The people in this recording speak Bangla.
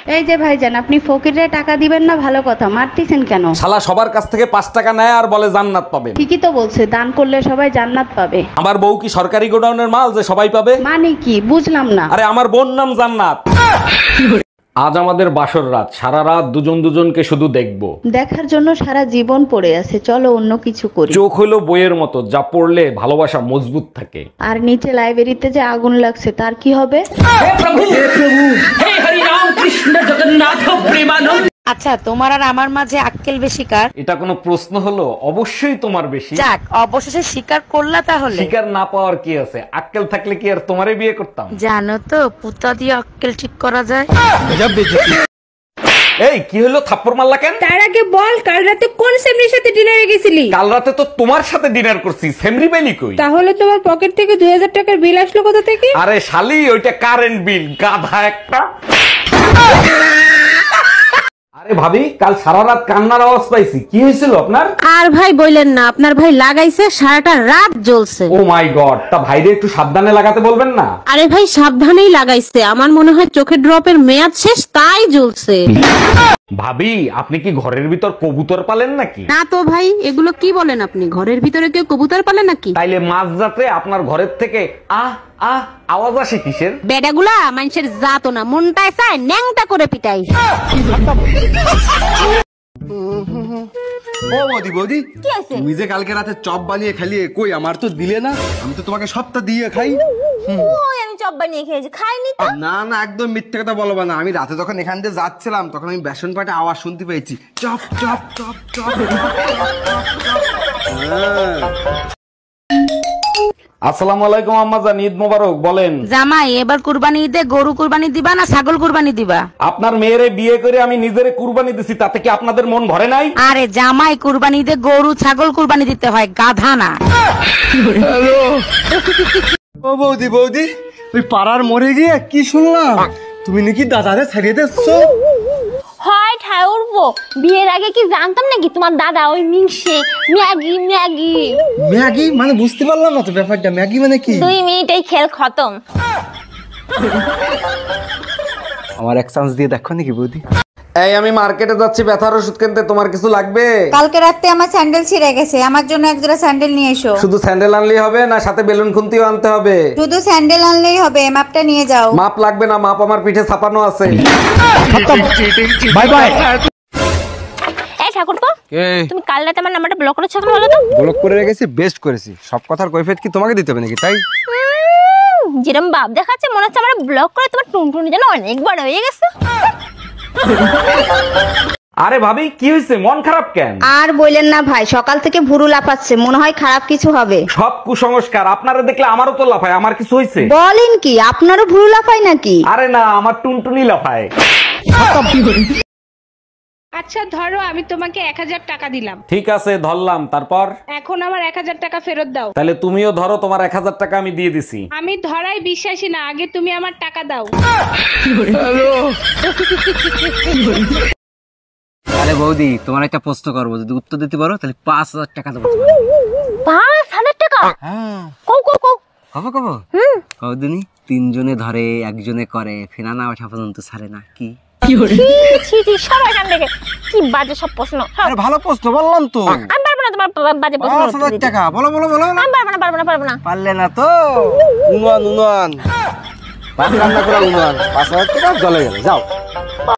এই যে ভাইজান, আপনি ফকিরে টাকা দিবেন না ভালো কথা, মারতেছেন কেন? শালা সবার কাছ থেকে 5 টাকা নেয় আর বলে জান্নাত পাবেন। ঠিকই তো বলছে, দান করলে সবাই জান্নাত পাবে। আমার বউ কি সরকারি গোডাউনের মাল যে সবাই পাবে? মানে কি বুঝলাম না। আরে আমার বোন নাম জান্নাত। আজ আমাদের বাসর রাত, সারা রাত দুজন দুজনকে শুধু দেখবো। দেখার জন্য সারা জীবন পড়ে আছে, চলো অন্য কিছু করি। চোখ হলো বইয়ের মতো, যা পড়লে ভালোবাসা মজবুত থাকে। আর নিচে লাইব্রেরিতে যে আগুন লাগছে তার কি হবে? আচ্ছা, তোমার আর আমার মাঝে আক্কেল বেশি কার? এটা কোনো প্রশ্ন হলো? অবশ্যই তোমার বেশি। যাক, অবশেষে স্বীকার করলা তাহলে। শিকার না পাওয়ার কি আছে? আক্কেল থাকলে কি আর তোমারে বিয়ে করতাম? জানো তো, পুতা দিয়ে আক্কেল ঠিক করা যায়। এই কি হলো, থাপ্পড় মারলা কেন? তার আগে বল, কাল রাতে কোন সেমরির সাথে ডিনারে গেছিলি? কাল রাতে তো তোমার সাথে ডিনার করছি, সেমরি বেলি কই? তাহলে তোমার পকেট থেকে 2000 টাকার বিল আসলো কোথা থেকে? আরে শালি, ওইটা কারেন্ট বিল, গাধা একটা। আরে ভাবি, কাল সারা রাত কান্নার আওয়াজ পাইছি, কি হয়েছিল আপনার? আর ভাই বললেন না, আপনার ভাই লাগাইছে সারাটা রাত জ্বলছে। ও মাই গড, তা ভাইরে একটু সাবধানে লাগাতে বলবেন না? আরে ভাই সাবধানেই লাগাইছে, আমার মনে হয় চোখের ড্রপের মেয়াদ শেষ, তাই জ্বলছে। ভাবি, আপনি কি ঘরের ভিতর কবুতর পালেন নাকি? না তো ভাই, এগুলো কি বলেন আপনি? ঘরের ভিতরে কেউ কবুতর পালে নাকি? তাইলে মাঝরাতে আপনার ঘরের থেকে আহ আহ আওয়াজ আসে কিসের? বেডাগুলা মানুষের জাতো না, মনটায় চায় ন্যাংটা করে পিটাই। ও বৌদি বৌদি, তুমি যে কালকে রাতে চপ বানিয়ে খালিয়ে, কই আমার তো দিলে না? আমি তো তোমাকে সবটা দিয়ে খাই। আমি চপ বানিয়ে খেয়েছি, খাইনি তো। না না, একদম মিথ্যে কথা বলবো না। আমি রাতে যখন এখান দিয়ে যাচ্ছিলাম তখন আমি বেসন পাটে আওয়াজ শুনতে পেয়েছি, চপ চপ চপ চপ। আসসালামু আলাইকুম আম্মাজান, ঈদ মোবারক। বলেন জামাই, এবার কুরবানি ঈদে গরু কুরবানি দিবা না ছাগল কুরবানি দিবা? আপনার মেয়েরে বিয়ে করে আমি নিজেরে কুরবানি দিছি, তাতে কি আপনাদের মন ভরে নাই? আরে জামাই, কুরবানি ঈদে গরু ছাগল কুরবানি দিতে হয়, গাধা না। ও বৌদি বৌদি, ওই পাড়ার মরে গিয়ে কি শুনলাম, তুমি নাকি দাদারে ছাড়িয়ে দিচ্ছো? হয় ঠায় উঠবো, বিয়ের আগে কি জানতাম নাকি তোমার দাদা ওই মিংসে ম্যাগি ম্যাগি ম্যাগি মানে বুঝতে পারলাম না তো ব্যাপারটা, ম্যাগি মানে কি? 2 মিনিটেই খেল খতম। আমার এক চান্স দিয়ে দেখো নাকি বৌদি? এই আমি মার্কেটে যাচ্ছি ব্যথার ওষুধ কিনতে, তোমার কিছু লাগবে? কালকে রাতে আমার স্যান্ডেল ছিঁড়ে গেছে, আমার জন্য এক জোড়া স্যান্ডেল নিয়ে এসো। শুধু স্যান্ডেল আনলেই হবে না, সাথে বেলুন খুন্তিও আনতে হবে? শুধু স্যান্ডেল আনলেই হবে, মাপটা নিয়ে যাও। মাপ লাগবে না, মাপ আমার পিঠে ছাপানো আছে। Bye bye. এই ঠাকুরপো, তুমি কাল রাতে আমার নাম্বারটা ব্লক করেছো কেন বলো তো? ব্লক করে রেখেছি, বেস্ট করেছি। সব কথার কৈফিয়ত কি তোমাকে দিতে হবে নাকি? তাই যেরকম ভাব দেখাচ্ছে মনে হচ্ছে আমার ব্লক করে তোমার টুনটুনি যেন অনেক বড় হয়ে গেছে। আরে ভাবি, কি হয়েছে, মন খারাপ কেন? আর বললেন না ভাই, সকাল থেকে ভুরু লাফাচ্ছে, মনে হয় খারাপ কিছু হবে। সব কুসংস্কার, আপনারা দেখলে আমারও তো লাফায়। আমার কিছু হয়েছে? বলেন কি, আপনারও ভুরু লাফায় নাকি? আরে না, আমার টুনটুনি লাফায়। আচ্ছা ধরো, আমি তোমাকে 1000 টাকা দিলাম, ঠিক আছে, ধরলাম। তারপর? এখন আমার 1000 টাকা ফেরত দাও। তাহলে তুমিও ধরো, তোমার 1000 টাকা আমি দিয়ে দিছি। আমি ধরাই বিশ্বাসী না, আগে তুমি আমার টাকা দাও। আরে বৌদি, তোমার একটা প্রশ্ন করবো, যদি উত্তর দিতে পারো তাহলে 5000 টাকা দেবো। 5000 টাকা? হ্যাঁ, কও কও কও। কবে কবে? কদিনই 3 জনে ধরে, 1 জনে করে, ফেনা ওঠা পর্যন্ত ছাড়ে না। কি ছি ছি, সব এখান থেকে কি বাজে সব প্রশ্ন। আরে ভালো প্রশ্ন বললাম তো। আমি পারবো না তোমার বাজে প্রশ্ন। 5000 টাকা বলো বলো বলো। আমি পারবো না। পারলে না তো উনওয়ান উনওয়ান, পাঁচ রান্না করা উনওয়ান, 5000 টাকা জলে গেল, যাও।